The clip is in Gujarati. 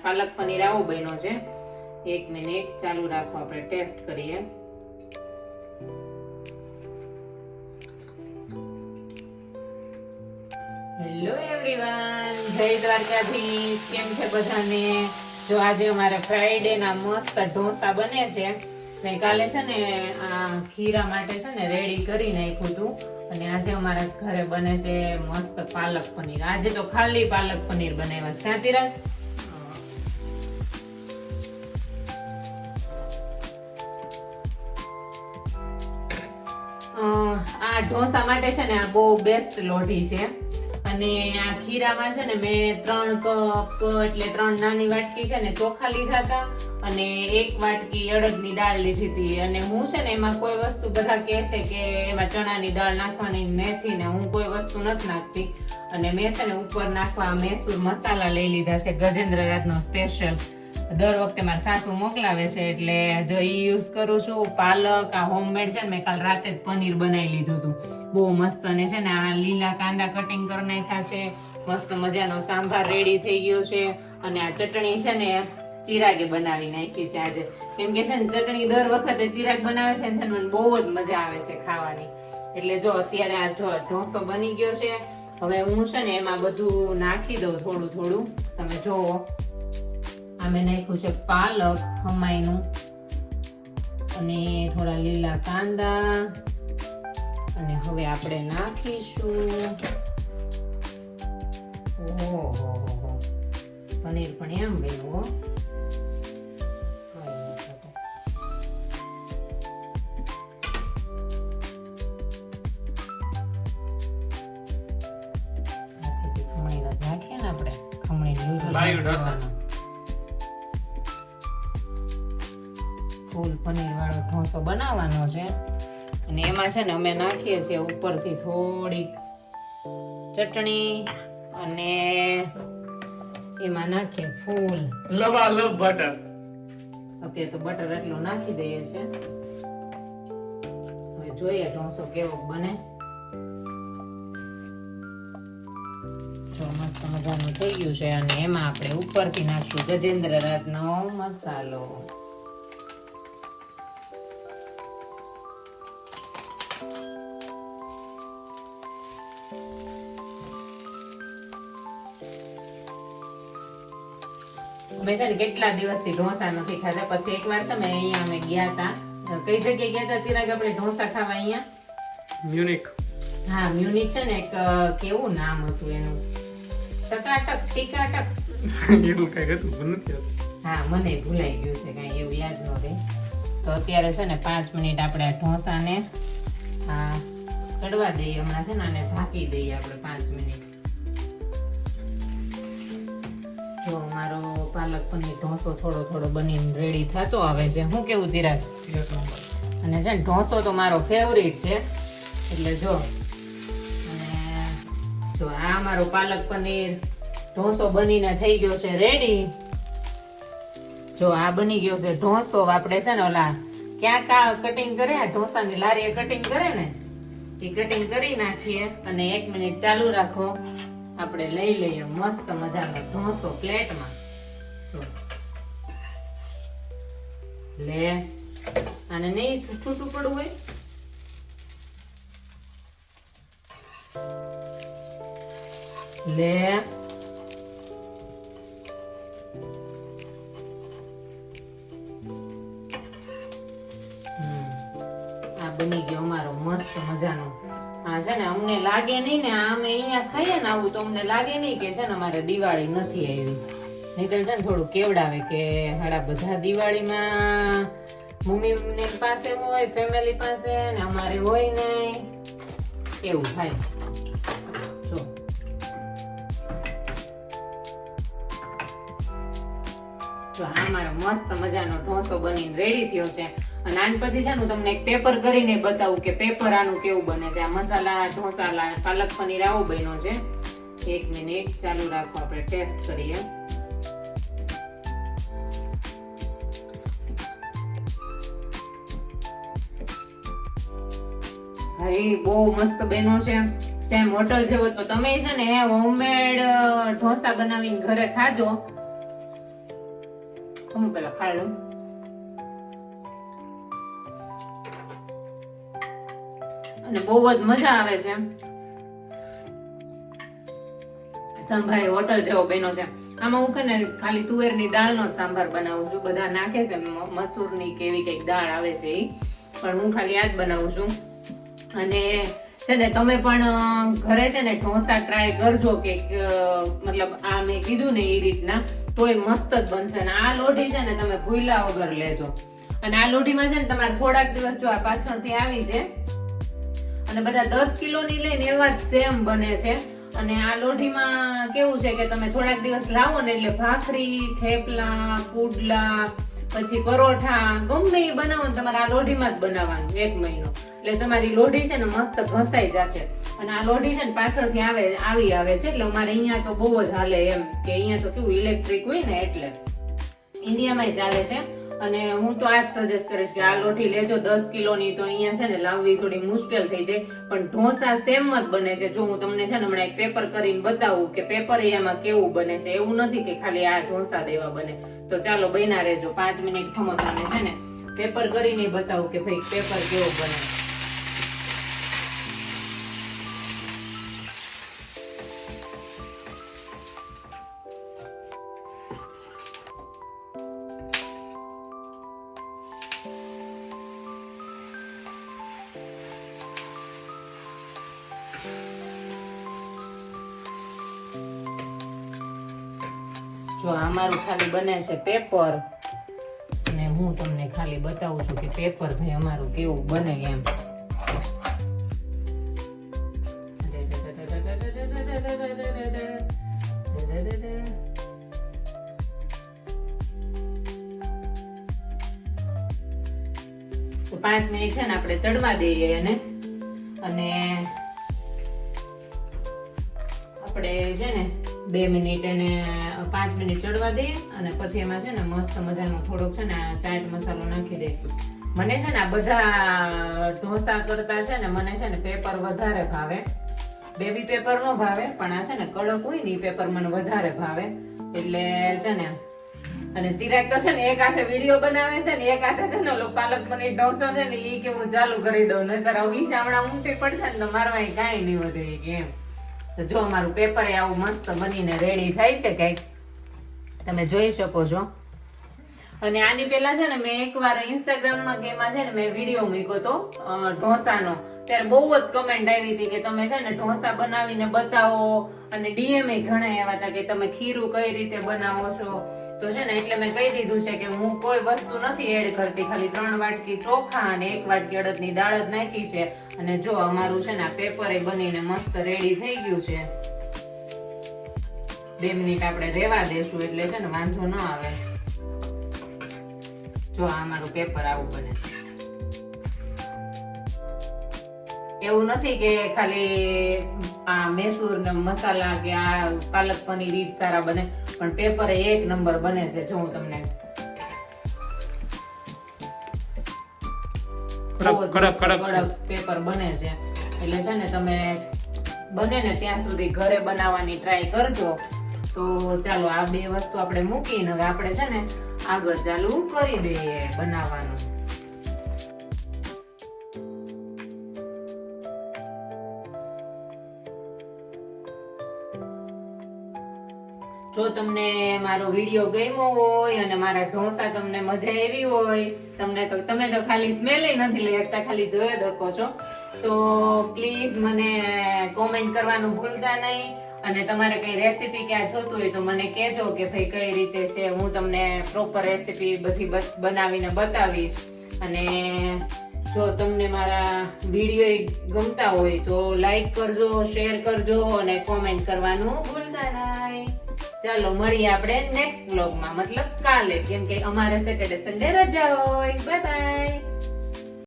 પાલક પનીર આવો બન્યો છે. 1 મિનિટ ચાલુ રાખો, આપણે ટેસ્ટ કરીએ. હેલો એવરીવન, જય દ્વારકાધીશ. કેમ છે બધાને? જો આજે અમારે ફ્રાઈડે ના મસ્ત ઢોસા બને છે. કાલે છે ને આ ખીરા માટે છે ને રેડી કરી નાખ્યું હતું, અને આજે અમારા ઘરે બને છે મસ્ત પાલક પનીર. આજે તો ખાલી પાલક પનીર બનાવ્યા છે. કાં ચિરાગ? આ ઢોસા માટે છે ને આ બહુ બેસ્ટ લોઢી છે. અને આ ખીરામાં છે ને મેં 3 કપ એટલે 3 નાની વાટકી છે ને ચોખા લીધા હતા, અને 1 વાટકી અડદની દાળ લીધી હતી. અને હું છે ને એમાં કોઈ વસ્તુ, બધા કહે છે કે એમાં ચણાની દાળ નાખવાની, મેથી ને, હું કોઈ વસ્તુ નથી નાખતી. અને મેં છે ને ઉપર નાખવા મૈસૂર મસાલા લઈ લીધા છે, ગજેન્દ્ર રાતનો સ્પેશિયલ. દર વખતે મારા સાસુ મોકલાવે છે એટલે જો ઈ યુઝ કરું છું. પાલક આ હોમમેડ છે ને, મેં કાલ રાતે જ પનીર બનાવી લીધું હતું, બહુ મસ્ત. અને છે ને આ લીલા કાંદા કટિંગ કરી નાખ્યા છે, મસ્ત મજાનો સાંભાર રેડી થઈ ગયો છે. અને આ ચટણી છે ને ચિરાગે બનાવી નાખી છે આજે, કેમ કે છે ને ચટણી દર વખતે ચિરાગ બનાવે છે ને મને બહુ જ મજા આવે છે ખાવાની. એટલે જો અત્યારે આ ઢોસો બની ગયો છે. હવે હું છે ને એમાં બધું નાખી દઉં થોડું થોડું. તમે જોવો, આ મેં નાખ્યું છે પાલક હમાઈનું, અને થોડા લીલા કાંદા. અને હવે આપણે નાખીશું, ઓહો પનીર પણ એમ બન્યું. ખમણી નાખીએ ને આપણે, ખમણી ફૂલ પનીર વાળો ઢોસો બનાવવાનો છે. અને એમાં છે ને અમે નાખીએ છીએ ઉપરથી થોડીક ચટણી, અને એમાં નાખીએ ફૂલ લવાલવ બટર. અત્યારે તો બટર એટલું નાખી દઈએ છે. હવે જોઈએ ઢોસો કેવો બને. જો મસ્ત મજાનું થઈ ગયું છે. અને એમાં આપણે ઉપરથી નાખીશું ગજેન્દ્ર રાતનો મસાલો. મેં છે ને કેટલા દિવસથી ઢોસા નથી ખાધા. પછી એકવાર છે ને અહીંયા અમે ગયા હતા. કઈ જગ્યાએ ગયા હતા ચિરાગ આપણે ઢોસા ખાવા? અહીંયા મ્યુનિક. હા, મ્યુનિક છે ને એક કેવું નામ હતું એનું, ટકાટક ટીકાટક એવું કઈ હતું, મને નથી યાદ. હા, મને ભૂલાઈ ગયું છે, કઈ એવું યાદ ન રહે. તો અત્યારે છે ને 5 મિનિટ આપણે આ ઢોસાને ચડવા દઈએ. હમણાં છે ને આને ઢાંકી દઈએ આપણે 5 મિનિટ. જો મારો પાલક પનીર ઢોસો થોડો થોડો બનીને રેડી થતો આવે છે. હું કેવું ચિરાગ? અને છે ને ઢોસો તો મારો ફેવરિટ છે. એટલે જો, અને જો આ મારો પાલક પનીર ઢોસો બનીને થઈ ગયો છે રેડી. જો આ બની ગયો છે ઢોસો. આપણે છે ને ઓલા ક્યાં કટિંગ કરે, ઢોસાની લારીએ કટિંગ કરે ને, એ કટિંગ કરી નાખીએ. અને 1 મિનિટ ચાલુ રાખો, આપણે લઈ લઈએ મસ્ત મજાનો ઢોસો પ્લેટમાં. જો લે, આને નહીં છૂટું પડવું હોય. લે, આ બની ગયો અમારો મસ્ત મજાનો. હા છે ને, અમને લાગે નહીં ને, અમે અહીંયા ખાઈએ ને આવું, તો અમને લાગે નહીં કે છે ને અમારે દિવાળી નથી આવી. નહીતર છે ને થોડું કેવડાવે કે હાડા બધા દિવાળીમાં મમ્મી પાસે હોય, ફેમિલી પાસે, ને અમારે હોય નહીં, એવું થાય. જો આ મારો મસ્ત મજાનો ઢોસો બનીને રેડી થયો છે. અને આન પછી છે ને તમને એક પેપર કરીને બતાવું કે પેપર આનું કેવું બને છે. આ મસાલા ઢોસા પાલક પનીર આવો બન્યો છે. 1 મિનિટ ચાલુ રાખો, આપણે ટેસ્ટ કરીએ. ભાઈ બહુ મસ્ત બન્યો છે, સેમ હોટલ જેવો. તો તમે છે ને હોમમેડ ઢોસા બનાવીને ઘરે ખાજો. હું પેલા ખાઈ લઉં. અને બહુ જ મજા આવે છે. સંભારે હોટલ જેવો બન્યો છે. આમાં હું ને ખાલી તુવેરની દાળનો જ સાંભાર બનાવું છું. બધા નાખે છે મસૂરની કે એવી કઈક દાળ આવે છે ઈ, પણ હું ખાલી આ જ બનાવું છું. અને છે ને તમે પણ ઘરે છે ને ઢોસા ટ્રાય કરજો કે મતલબ આ મેં કીધું ને એ રીતના, તોય મસ્ત જ બનશે. અને આ લોઢી છે ને તમે ભૂલા વગર લેજો. અને આ લોઢીમાં છે ને તમારે થોડાક દિવસ જો આ પાછળથી આવી છે અને બધા 10 કિલોની લઈને એવા જ સેમ બને છે. અને આ લોઢીમાં કેવું છે કે તમે થોડાક દિવસ લાવો ને એટલે ભાખરી, થેપલા, પુડલા, પછી પરોઠા ગમે એ બનાવો ને તમારે આ લોઢીમાં જ બનાવવાનું 1 મહિનો. એટલે તમારી લોઢી છે ને મસ્ત ઘસાઈ જશે. અને આ લોઢી છે ને પાછળથી આવી આવે છે એટલે અમારે અહીંયા તો બહુ જ હાલે એમ કે અહીંયા તો કેવું ઇલેક્ટ્રિક હોય ને એટલે ઇન્ડિયામાં ચાલે છે. અને હું તો આ જ સજેસ્ટ કરીશ કે આ લોઢી લેજો 10 કિલોની. તો અહીંયા છે ને લાવવી થોડી મુશ્કેલ થઈ જાય, પણ ઢોસા સેમ જ બને છે. જો હું તમને છે ને હમણાં એક પેપર કરીને બતાવું કે પેપર એમાં કેવું બને છે. એવું નથી કે ખાલી આ ઢોસા દેવા બને. તો ચાલો બન્યા રહેજો 5 મિનિટ ખમો. તમને છે ને પેપર કરીને બતાવું કે ભાઈ પેપર કેવું બને. જો અમારું ખાલી બને છે પેપર, અને હું તમને ખાલી બતાવું છું કે પેપર ભાઈ અમારું કેવું બને એમ. તો 5 મિનિટ છે ને આપણે ચડવા દઈએ એને. અને આપણે છે ને 2 મિનિટ એને 5 મિનિટ ચડવા દઈએ અને પછી એમાં છે ને મસ્ત મજાનો થોડોક છે ને ચાટ મસાલો નાખી દઈશું. મને છે ને આ બધા ઢોસા કરતા છે ને મને છે ને પેપર વધારે ભાવે. બેબી પેપર નો ભાવે, પણ આ છે ને કડક હોય ને એ પેપર મને વધારે ભાવે. એટલે છે ને અને ચિરાગ તો છે ને એક હાથે વિડીયો બનાવે છે ને એક હાથે છે ને ઓલો પાલક પનીર ઢોસા છે ને એ કે હું ચાલુ કરી દઉં, નહીતર અવિશા હમણાં ઊંટી પડશે ને તો મારવા કાંઈ નહીં વધે કે એમ. તો જો અમારું પેપર આવું મસ્ત બનીને રેડી થાય છે કઈક, તમે જોઈ શકો છો. અને આની પહેલા છે ને મેં એકવાર ઇન્સ્ટાગ્રામમાં કે એમાં છે ને મેં વિડીયો મૂક્યો તો ઢોસાનો. ત્યારે બહુ જ કમેન્ટ આવી હતી કે તમે છે ને ઢોસા બનાવીને બતાવો, અને ડીએમ એ ઘણા એવા હતા કે તમે ખીરું કઈ રીતે બનાવો છો. તો છે ને એટલે મેં કહી દીધું છે કે હું કોઈ વસ્તુ નથી એડ કરતી, ખાલી 3 વાટકી ચોખા અને 1 વાટકી અડદની દાળ જ નાખી છે. અને જો અમારું છે ને આ પેપર એ બનીને મસ્ત રેડી થઈ ગયું છે. 2 મિનિટ આપણે રેવા દેશું એટલે છે ને વાંધો ન આવે. જો આ અમારું પેપર આવું બને. એવું નથી કે ખાલી આ મૈસૂર ને મસાલા કે આ પાલક પનીર ઈ સારા બને, પણ પેપર 1 નંબર બને છે. જો હું તમને કડક પેપર બને છે. એટલે છે ને તમે બને ને ત્યાં સુધી ઘરે બનાવવાની ટ્રાય કરજો. તો ચાલો આ 2 વસ્તુ આપણે મૂકીને હવે આપણે છે ને આગળ ચાલુ કરી દઈએ બનાવવાનું. જો તમને મારો વિડીયો ગમ્યો હોય અને મારા ઢોસા તમને મજા આવી હોય, તમે તો ખાલી સ્મેલ નથી લઈ શકતા, ખાલી જોઈ શકો છો, તો પ્લીઝ મને કોમેન્ટ કરવાનું ભૂલતા નહીં. અને તમારે કઈ રેસીપી ક્યાં જોતું હોય તો મને કહેજો કે ભાઈ કઈ રીતે છે. હું તમને પ્રોપર રેસીપી બધી બનાવીને બતાવીશ. અને જો તમને મારા વિડીયો ગમતા હોય તો લાઈક કરજો, શેર કરજો અને કોમેન્ટ કરવાનું ભૂલતા નહીં. ચાલો મળીએ આપણે નેક્સ્ટ વ્લોગમાં, મતલબ કાલે, કેમ કે અમારે સેટરડે સન્ડે રજા હોય. Bye bye.